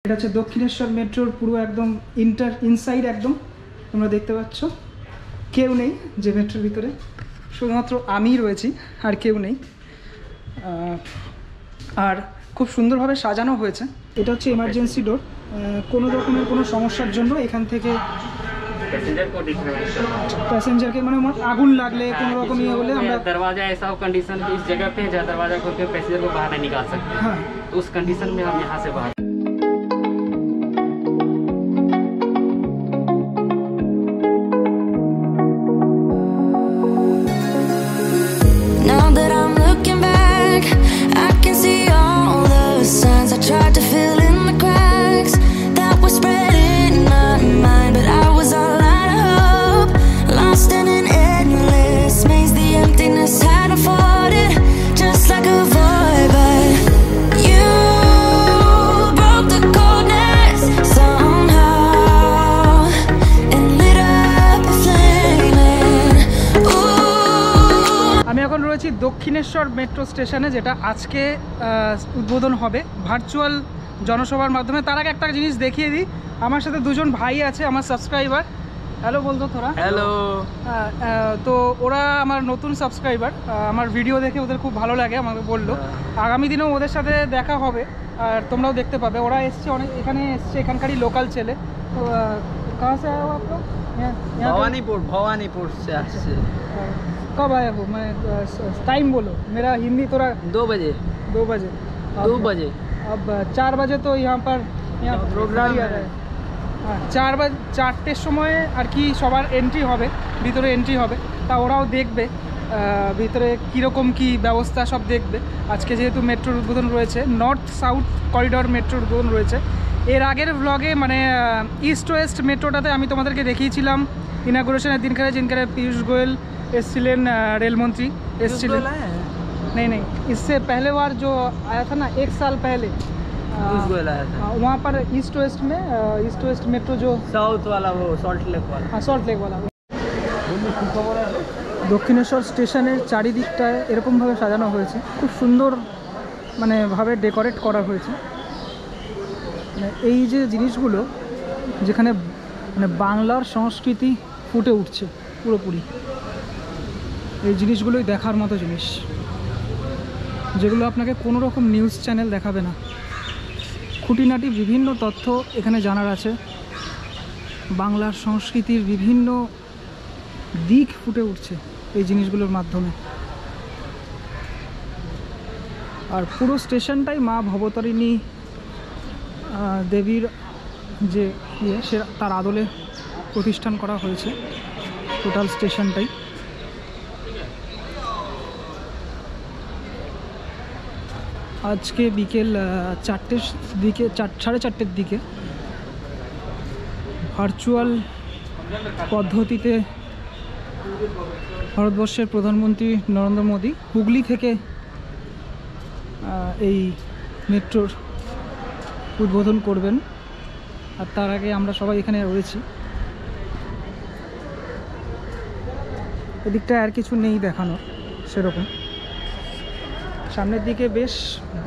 এটা হচ্ছে দক্ষিণেশ্বর মেট্রোর পুরো একদম ইনসাইড একদম তোমরা দেখতে পাচ্ছ, কেউ নেই যে মেট্রোর ভিতরে, শুধুমাত্র আমিই রয়েছি আর কেউ নেই। আর খুব সুন্দরভাবে সাজানো হয়েছে। এটা হচ্ছে এমার্জেন্সি ডোর, কোনো রকমের কোনো সমস্যার জন্য এখান থেকে पैसेंजर के माने आगुन लागले कोनो रकम ये बोले हमरा दरवाजा ऐसा हो कंडीशन कि इस जगह पे जहाँ दरवाजा खोल के पैसेंजर को बाहर नहीं निकाल सकते। हाँ। तो उस कंडीशन में हम यहाँ से बाहर Now that I'm looking back, I can see all the signs I tried to fill in the cracks that were spreading in my mind, but I was all out of hope, lost in an endless maze. The emptiness had unfolded just like a void, but you broke the coldness somehow and lit up a flame. আমি এখন রয়েছি Dakshineswar metro স্টেশনে, যেটা আজকে উদ্বোধন হবে virtual জনসভার মাধ্যমে। তার আগে একটা জিনিস দেখিয়ে দিই, আমার সাথে দুজন ভাই আছে আমার সাবস্ক্রাইবার। হ্যালো বলতো তোরা? হ্যালো। তো ওরা আমার নতুন সাবস্ক্রাইবার, আমার ভিডিও দেখে ওদের খুব ভালো লাগে, আমাকে বললো আগামী দিনেও ওদের সাথে দেখা হবে আর তোমরাও দেখতে পাবে। ওরা এসছে অনেক, এখানে এসছে এখানকারই লোকাল ছেলে। তো কাহা সে আয়ে হো আপ লোগ? भवानीपुर से আসছে। कब आए हो? मैं टाइम बोलो, मेरा हिंदी थोड़ा 2 बजे। 2 बजे। 2 बजे। अब 4 बजे तो यहाँ पर प्रोग्राम आ रहा है। 4 बजे 4টের সময় আর কি সবার এন্ট্রি হবে, ভিতরে এন্ট্রি হবে। তা ওরাও দেখবে ভিতরে কীরকম কি ব্যবস্থা সব দেখবে। আজকে যেহেতু মেট্রোর উদ্বোধন রয়েছে, নর্থ সাউথ করিডর মেট্রোর উদ্বোধন রয়েছে। এর আগের ব্লগে মানে ইস্ট ওয়েস্ট মেট্রোটাতে আমি তোমাদেরকে দেখিয়েছিলাম ইনাগুরেশনের দিনকারে, जिनकारे पीयूष गोयल एसছিলেন रेलमंत्री एसছিলেন। नहीं इससे पहले बार जो आया था ना 1 साल पहले, पीयूष गोयल आया था वहाँ पर ईस्ट वेस्ट मेट्रो जो साउथ वाला, वो सॉल्ट लेक वाला। हाँ सॉल्ट लेक वाला। দক্ষিণেশ্বর স্টেশনের চারিদিকটায় এরকমভাবে সাজানো হয়েছে, খুব সুন্দর মানে ভাবে ডেকোরেট করা হয়েছে। মানে এই যে জিনিসগুলো যেখানে মানে বাংলার সংস্কৃতি ফুটে উঠছে পুরোপুরি, এই জিনিসগুলোই দেখার মতো জিনিস, যেগুলো আপনাকে কোনো রকম নিউজ চ্যানেল দেখাবে না। খুঁটিনাটি বিভিন্ন তথ্য এখানে জানার আছে, বাংলার সংস্কৃতির বিভিন্ন দিক ফুটে উঠছে এই জিনিসগুলোর মাধ্যমে। আর পুরো স্টেশনটাই মা ভবতারিণী দেবীর যে সে তার আদলে প্রতিষ্ঠান করা হয়েছে টোটাল স্টেশনটাই। আজকে বিকেল 4টের দিকে, 4:30র দিকে ভার্চুয়াল পদ্ধতিতে ভারতবর্ষের প্রধানমন্ত্রী নরেন্দ্র মোদী হুগলি থেকে এই মেট্রোর উদ্বোধন করবেন। আর তার আগে আমরা সবাই এখানে রয়েছি। এদিকটায় আর কিছু নেই দেখানো সেরকম। সামনের দিকে বেশ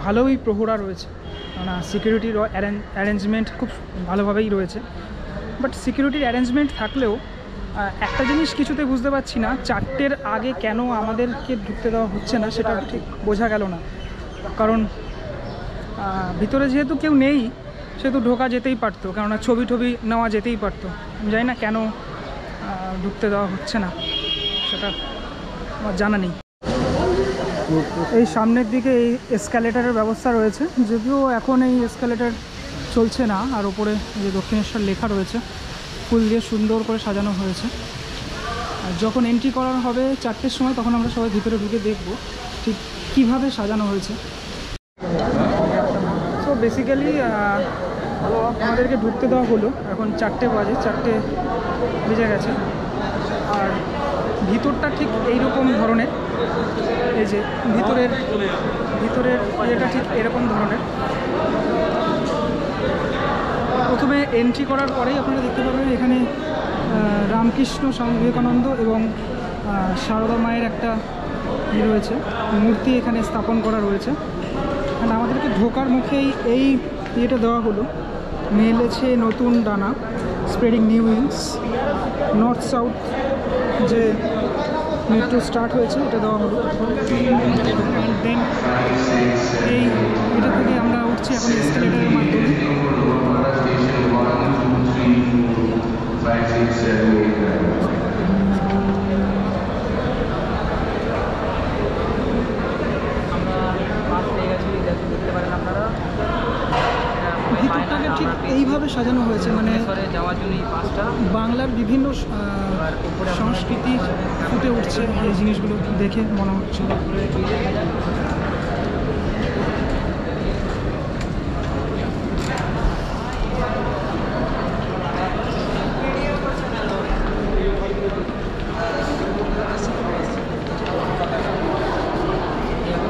ভালোই প্রহরা রয়েছে, কারণ সিকিউরিটির অ্যারেঞ্জমেন্ট খুব ভালোভাবেই রয়েছে। বাট সিকিউরিটির অ্যারেঞ্জমেন্ট থাকলেও একটা জিনিস কিছুতে বুঝতে পারছি না, 4টের আগে কেন আমাদেরকে ঢুকতে দেওয়া হচ্ছে না সেটা ঠিক বোঝা গেল না। কারণ ভিতরে যেহেতু কেউ নেই সেহেতু ঢোকা যেতেই পারতো, কেননা ছবি নেওয়া যেতেই পারতো। আমি জানি না কেন ঢুকতে দেওয়া হচ্ছে না, সেটা আমার জানা নেই। এই সামনের দিকে এই এসকালেটারের ব্যবস্থা রয়েছে, যদিও এখন এই এসকালেটার চলছে না। আর ওপরে যে দক্ষিণেশ্বর লেখা রয়েছে, ফুল দিয়ে সুন্দর করে সাজানো হয়েছে। আর যখন এন্ট্রি করার হবে 4টের সময়, তখন আমরা সবাই ভিতরে ঢুকে দেখব ঠিক কীভাবে সাজানো হয়েছে। সো বেসিক্যালি আমাদেরকে ঢুকতে দেওয়া হলো, এখন 4টে বাজে, 4টে বেজে গেছে। আর ভিতরটা ঠিক এইরকম ধরনের, এই যে ভিতরের ইয়েটা ঠিক এরকম ধরনের। প্রথমে এন্ট্রি করার পরেই আপনারা দেখতে পাবেন এখানে রামকৃষ্ণ স্বামী বিবেকানন্দ এবং সারদা মায়ের একটা রয়েছে, মূর্তি এখানে স্থাপন করা রয়েছে। আমাদেরকে ঢোকার মুখেই এই ইয়েটা দেওয়া হলো, মেলেছে নতুন ডানা, spreading new wings. North south যে মেট্রো স্টার্ট হয়েছে এটা দেওয়া হলো। অ্যান্ড দেন এটা থেকে আমরা উঠছি এখন এসকেলেটারের মাধ্যমে। ভিতরটাকে ঠিক এইভাবে সাজানো হয়েছে, মানে যাওয়ার জন্য এই পাঁচটা বাংলার বিভিন্ন সংস্কৃতি ফুটে উঠছে এই জিনিসগুলো দেখে মনে হচ্ছে।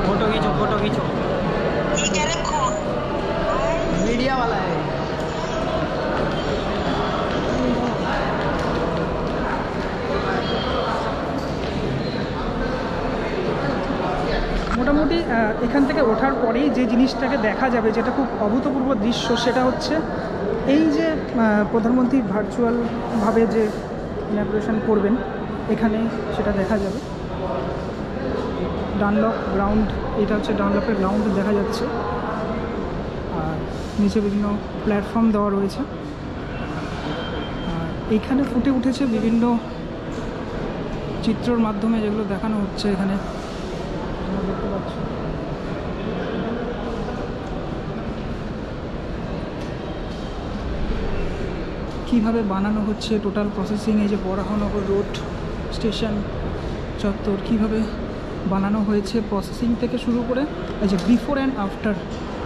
फोटो खींचो, फोटो खींचो। मीडिया वाला है। মোটামুটি এখান থেকে ওঠার পরেই যে জিনিসটাকে দেখা যাবে, যেটা খুব অভূতপূর্ব দৃশ্য, সেটা হচ্ছে এই যে প্রধানমন্ত্রী ভার্চুয়ালভাবে যে ইনঅগ্রেশন করবেন এখানে সেটা দেখা যাবে। ডানলপ গ্রাউন্ড, এটা হচ্ছে ডানলপের গ্রাউন্ড দেখা যাচ্ছে, আর নিচে বিভিন্ন প্ল্যাটফর্ম দেওয়া রয়েছে। আর এইখানে ফুটে উঠেছে বিভিন্ন চিত্রর মাধ্যমে যেগুলো দেখানো হচ্ছে এখানে দেখতে পাচ্ছি। কীভাবে বানানো হচ্ছে টোটাল প্রসেসিং, এই যে বরাহনগর রোড স্টেশন চত্বর কীভাবে বানানো হয়েছে প্রসেসিং থেকে শুরু করে এই যে বিফোর অ্যান্ড আফটার,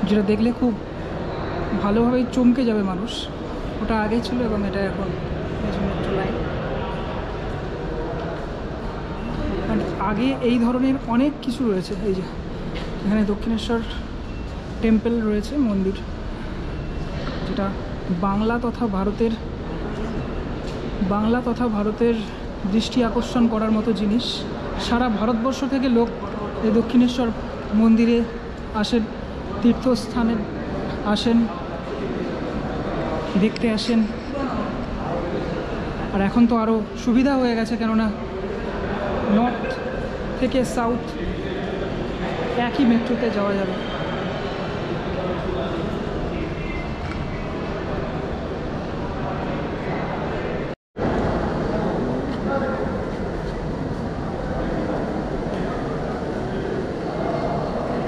যেটা দেখলে খুব ভালোভাবেই চমকে যাবে মানুষ। ওটা আগে ছিল এবং এটা এখন মেট্রো লাইন। আগে এই ধরনের অনেক কিছু রয়েছে। এই যে এখানে দক্ষিণেশ্বর টেম্পল রয়েছে, মন্দির, যেটা বাংলা তথা ভারতের দৃষ্টি আকর্ষণ করার মতো জিনিস। সারা ভারতবর্ষ থেকে লোক এই দক্ষিণেশ্বর মন্দিরে আসেন, তীর্থস্থানে আসেন, দেখতে আসেন। আর এখন তো আরও সুবিধা হয়ে গেছে, কেননা নর্থ থেকে সাউথ একই মেট্রোতে যাওয়া যাবে।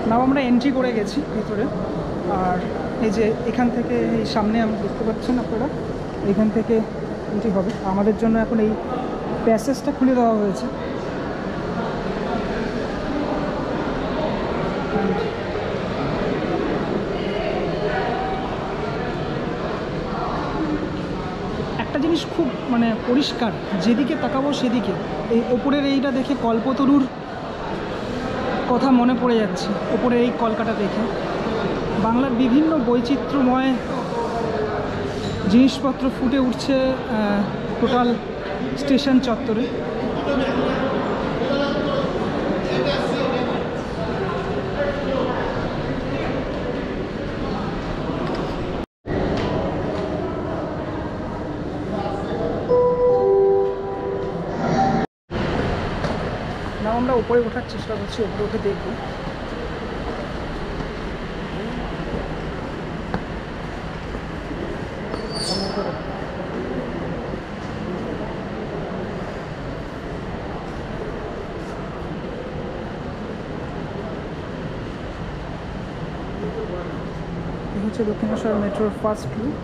নাও আমরা এন্ট্রি করে গেছি ভিতরে। আর এই যে এখান থেকে এই সামনে আমরা দেখতে পাচ্ছেন আপনারা, এখান থেকে এন্ট্রি হবে। আমাদের জন্য এখন এই প্যাসেজটা খুলে দেওয়া হয়েছে। একটা জিনিস খুব মানে পরিষ্কার, যেদিকে তাকাবো সেদিকে এই ওপরের এইটা দেখে কল্পতরুর কথা মনে পড়ে যাচ্ছে। ওপরে এই কলকাতা দেখে বাংলার বিভিন্ন বৈচিত্র্যময় জিনিসপত্র ফুটে উঠছে টোটাল স্টেশন চত্বরে। নাও আমরা উপরে ওঠার চেষ্টা করছি, উপরে উঠে দেখবো। এই হচ্ছে দক্ষিণেশ্বর মেট্রোর ফার্স্ট লুক।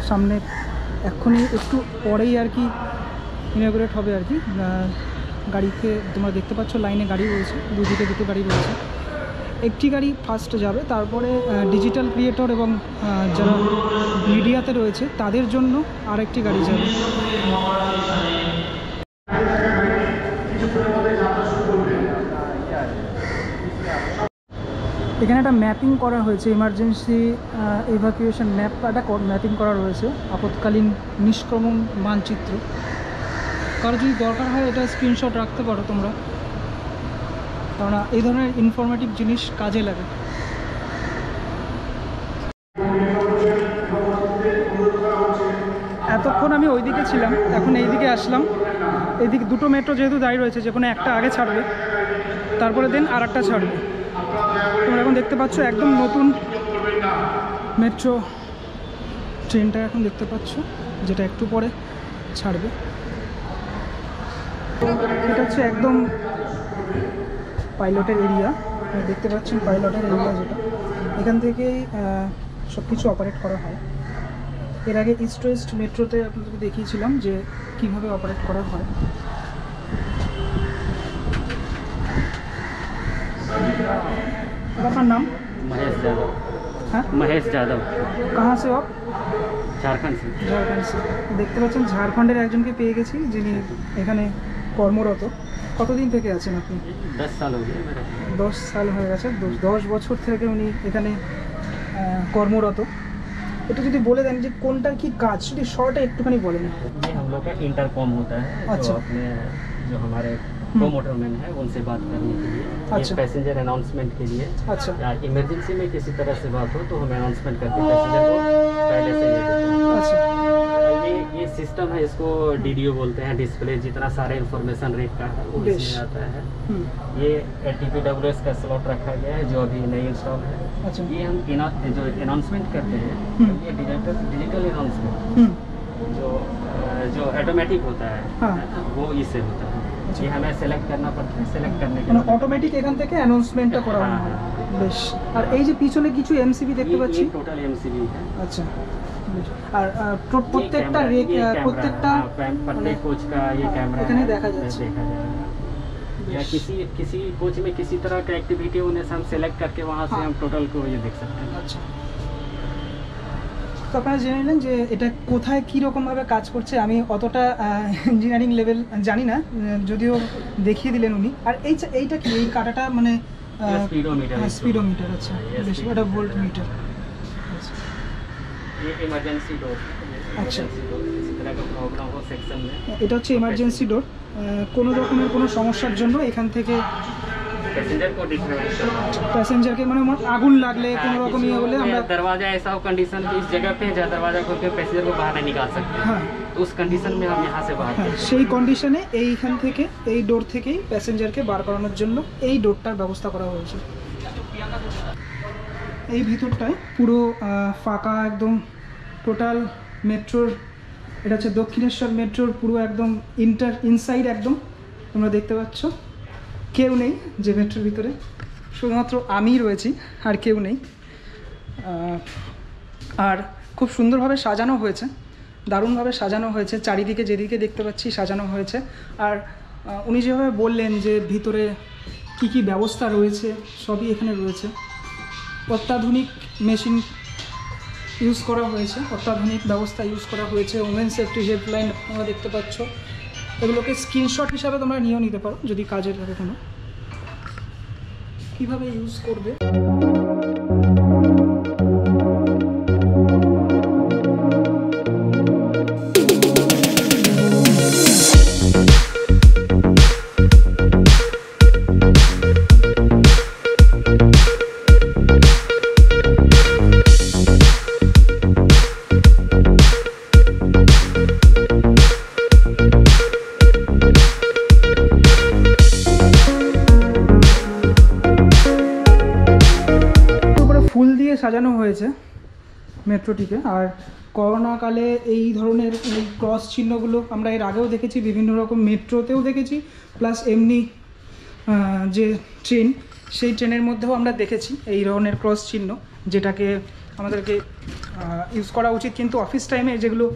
সামনে এক্ষুনি একটু পরেই আর কি ইনঅগ্রেট হবে আর কি। গাড়িতে তোমরা দেখতে পাচ্ছ লাইনে গাড়ি রয়েছে, দুদিকে দুটো গাড়ি রয়েছে। একটি গাড়ি ফার্স্ট যাবে, তারপরে ডিজিটাল ক্রিয়েটর এবং যারা মিডিয়াতে রয়েছে তাদের জন্য আরেকটি গাড়ি যাবে। এখানে একটা ম্যাপিং করা হয়েছে, ইমার্জেন্সি ইভাকুয়েশন ম্যাপ একটা ম্যাপিং করা রয়েছে, আপৎকালীন নিষ্ক্রমণ মানচিত্র। কারো যদি দরকার হয় এটা স্ক্রিনশট রাখতে পারো তোমরা, কেননা এই ধরনের ইনফরমেটিভ জিনিস কাজে লাগে। এতক্ষণ আমি ওইদিকে ছিলাম, এখন এইদিকে আসলাম। এইদিকে দুটো মেট্রো যেহেতু দাঁড়িয়ে রয়েছে, যে কোনো একটা আগে ছাড়বে, তারপরে দেন আর একটা ছাড়বে। তোমরা এখন দেখতে পাচ্ছ একদম নতুন মেট্রো ট্রেনটা এখন দেখতে পাচ্ছ, যেটা একটু পরে ছাড়বে। এটা হচ্ছে একদম পাইলটের এরিয়া, দেখতে পাচ্ছেন পাইলটের এরিয়া, যেটা এখান থেকেই সব কিছু অপারেট করা হয়। এর আগে ইস্ট ওয়েস্ট মেট্রোতে আপনাদেরকে দেখিয়েছিলাম যে কীভাবে অপারেট করা হয়। আপনার নাম? महेश यादव। হ্যাঁ, महेश यादव। কাহা সে আপ? झारखंड से। ঝাড়খণ্ড সে। দেখতে পাচ্ছেন ঝাড়খণ্ডের একজনকে পেয়ে গেছি, যিনি এখানে কর্মরত। কতদিন থেকে আছেন আপনি? 10 साल हो गए मेरे। 10 সাল হয়ে গেছে। 10 বছর থেকে উনি এখানে কর্মরত। এটা যদি বলে দেন যে কোনটার কি কাজ, যদি শর্টে একটুখানি বলেন। ये हम लोग का इंटरकॉम होता है, अच्छा। जो अपने जो हमारे प्रोमोटरमैन है उनसे बात करने के लिए, अच्छा। ये पैसेंजर अनाउंसमेंट के लिए, अच्छा या इमरजेंसी में किसी तरह से बात हो तो हम अनाउंसमेंट करके पैसेंजर को पहले से ले देते हैं। अच्छा ये सिस्टम है, इसको डीडीओ बोलते हैं। डिस्प्ले जितना सारा इंफॉर्मेशन रेट का है वो बेश। इसमें आता है। ये TPWS का स्लॉट रखा गया है जो अभी नई इंस्टॉल है। अच्छा ये हम जो अनाउंसमेंट करते हैं, ये डिजिटल अनाउंसमेंट जो ऑटोमेटिक होता है, हाँ। वो इससे होता है। ये हमें सेलेक्ट करना पड़ता है, सेलेक्ट करने के মানে बाद অটোমেটিক এখান থেকে অ্যানাউন্সমেন্টটা করা হয়। হ্যাঁ, বেশ। আর এই যে পিছনে কিছু এমসিবি দেখতে পাচ্ছি। ये टोटल एमसीबी है। আচ্ছা বেশ। আর প্রত্যেকটা প্রত্যেকটা प्रत्येक कोच का ये कैमरा এখানে है, দেখা যাচ্ছে। देखा जाएगा। या किसी कोच में किसी तरह का एक्टिविटी होने से हम सेलेक्ट करके वहाँ से हाँ। हम टोटल को ये देख सकते हैं। আচ্ছা, তো আপনারা জেনে নিলেন যে এটা কোথায় কীরকমভাবে কাজ করছে। আমি অতটা ইঞ্জিনিয়ারিং লেভেল জানি না, যদিও দেখিয়ে দিলেন উনি। আর এইটা কি, এই কাটাটা মানে स्पीडोमीटर है। স্পিডোমিটার। আচ্ছা Yes, বেশ, ওটা ভোল্ট মিটার। ये इमरजेंसी डोर है। अच्छा। इमरजेंसी डोर किसी तरह का प्रॉब्लम हो सेक्शन में, এটা হচ্ছে ইমার্জেন্সি ডোর। কোনো রকমের কোনো সমস্যার জন্য এখান থেকে पैसेंजर को डिफरेंट करना है। প্যাসেঞ্জারকে মানে আগুন লাগলে কোনো রকম ইয়ে হলে আমরা दरवाजा ऐसा हो कंडीशन कि इस जगह पे जहाँ दरवाजा खोल के पैसेंजर को बाहर नहीं निकाल सकते, হ্যাঁ तो उस कंडीशन में हम यहाँ से बाहर হ্যাঁ करते हैं। সেই কন্ডিশনে এইখান থেকে, এই ডোর থেকেই প্যাসেঞ্জারকে বার করানোর জন্য এই ডোরটার ব্যবস্থা করা হয়েছে। এই ভিতরটায় পুরো ফাঁকা একদম, টোটাল মেট্রোর, এটা হচ্ছে দক্ষিণেশ্বর মেট্রোর পুরো একদম ইনসাইড একদম তোমরা দেখতে পাচ্ছ। কেউ নেই যে মেট্রোর ভিতরে, শুধুমাত্র আমিই রয়েছি, আর কেউ নেই। আর খুব সুন্দরভাবে সাজানো হয়েছে, দারুণভাবে সাজানো হয়েছে, চারিদিকে যেদিকে দেখতে পাচ্ছি সাজানো হয়েছে। আর উনি যেভাবে বললেন যে ভিতরে কি কি ব্যবস্থা রয়েছে সবই এখানে রয়েছে। অত্যাধুনিক মেশিন ইউজ করা হয়েছে, অত্যাধুনিক ব্যবস্থা ইউজ করা হয়েছে। ওমেন সেফটি হেল্পলাইন তোমরা দেখতে পাচ্ছ, এগুলোকে স্ক্রিনশট হিসাবে তোমরা নিয়েও নিতে পারো যদি কাজের লাগে কোনো। কীভাবে ইউজ করবে সাজানো হয়েছে মেট্রোটিকে। আর করোনাকালে এই ধরনের এই ক্রস চিহ্নগুলো আমরা এর আগেও দেখেছি, বিভিন্ন রকম মেট্রোতেও দেখেছি, প্লাস এমনি যে ট্রেন, সেই ট্রেনের মধ্যেও আমরা দেখেছি এই ধরনের ক্রস চিহ্ন, যেটাকে আমাদেরকে ইউজ করা উচিত, কিন্তু অফিস টাইমে যেগুলো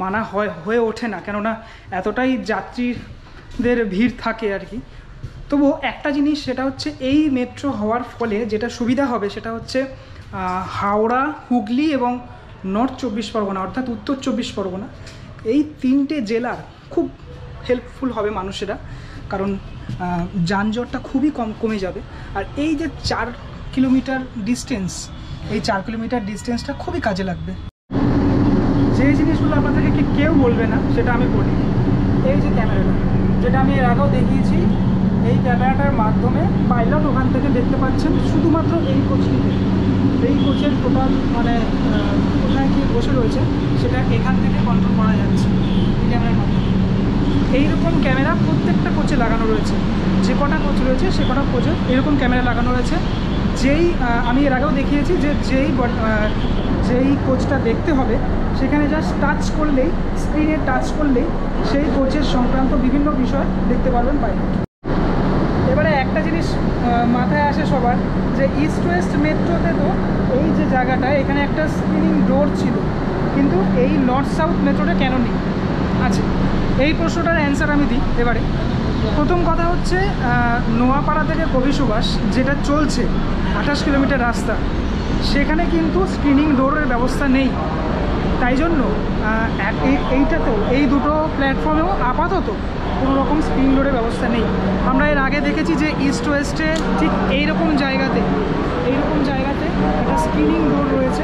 মানা হয়ে ওঠে না, কেননা এতটাই যাত্রীদের ভিড় থাকে আর কি। তবুও একটা জিনিস, সেটা হচ্ছে এই মেট্রো হওয়ার ফলে যেটা সুবিধা হবে সেটা হচ্ছে হাওড়া, হুগলি এবং নর্থ 24 পরগনা অর্থাৎ উত্তর 24 পরগনা, এই 3টে জেলার খুব হেল্পফুল হবে মানুষেরা, কারণ যানজটটা খুবই কমে যাবে। আর এই যে 4 কিলোমিটার ডিস্টেন্স, এই 4 কিলোমিটার ডিস্টেন্সটা খুবই কাজে লাগবে। যে জিনিসগুলো আপনাদেরকে কেউ বলবে না সেটা আমি বলি। এই যে ক্যামেরাটা, যেটা আমি এর আগেও দেখিয়েছি, এই ক্যামেরাটার মাধ্যমে পাইলট ওখান থেকে দেখতে পাচ্ছেন শুধুমাত্র এই কোচটিতে, এই কোচের টোটাল মানে কোথায় কি বসে রয়েছে সেটা এখান থেকে কন্ট্রোল করা যাচ্ছে এই ক্যামেরার মাধ্যমে। এইরকম ক্যামেরা প্রত্যেকটা কোচে লাগানো রয়েছে, যে কটা কোচ রয়েছে সে কটা কোচে এরকম ক্যামেরা লাগানো রয়েছে। যেই আমি এর আগেও দেখিয়েছি যে যেই কোচটা দেখতে হবে সেখানে জাস্ট টাচ করলেই, স্ক্রিনে টাচ করলেই সেই কোচের সংক্রান্ত বিভিন্ন বিষয় দেখতে পারবেন পাইলট। এবারে একটা জিনিস মাথায় আসে সবার, যে ইস্ট ওয়েস্ট মেট্রোতে তো এই যে জায়গাটা, এখানে একটা স্ক্রিনিং ডোর ছিল, কিন্তু এই নর্থ সাউথ মেট্রোটা কেন নেই? আচ্ছা, এই প্রশ্নটার অ্যান্সার আমি দিই এবারে। প্রথম কথা হচ্ছে নোয়াপাড়া থেকে কবি সুভাষ যেটা চলছে 28 কিলোমিটার রাস্তা, সেখানে কিন্তু স্ক্রিনিং ডোরের ব্যবস্থা নেই। তাই জন্য এইটাতেও, এই দুটো প্ল্যাটফর্মেও আপাতত কোনো রকম স্ক্রিনিং ডোরের ব্যবস্থা নেই। আমরা এর আগে দেখেছি যে ইস্ট ওয়েস্টে ঠিক এইরকম জায়গাতে একটা স্ক্রিনিং ডোর রয়েছে,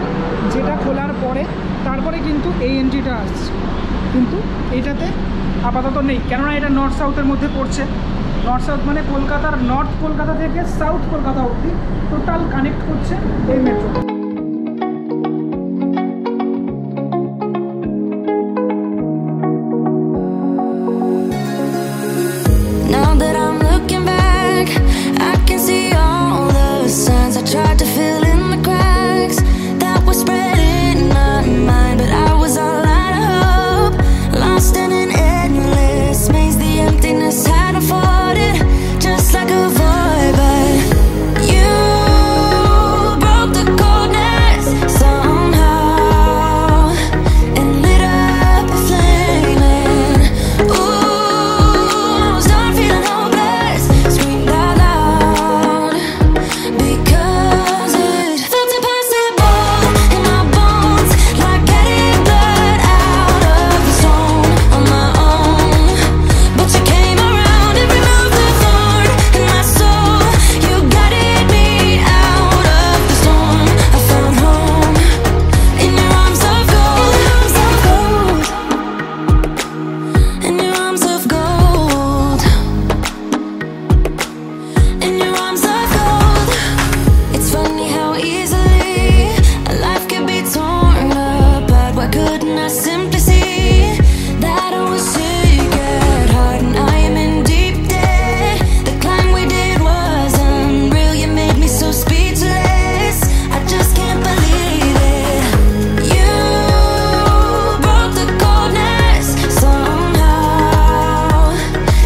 যেটা খোলার পরে তারপরে কিন্তু এই এন্ট্রিটা আসছে, কিন্তু এইটাতে আপাতত নেই, কেননা এটা নর্থ সাউথের মধ্যে পড়ছে। নর্থ সাউথ মানে কলকাতার নর্থ কলকাতা থেকে সাউথ কলকাতা অবধি টোটাল কানেক্ট করছে এই মেট্রো।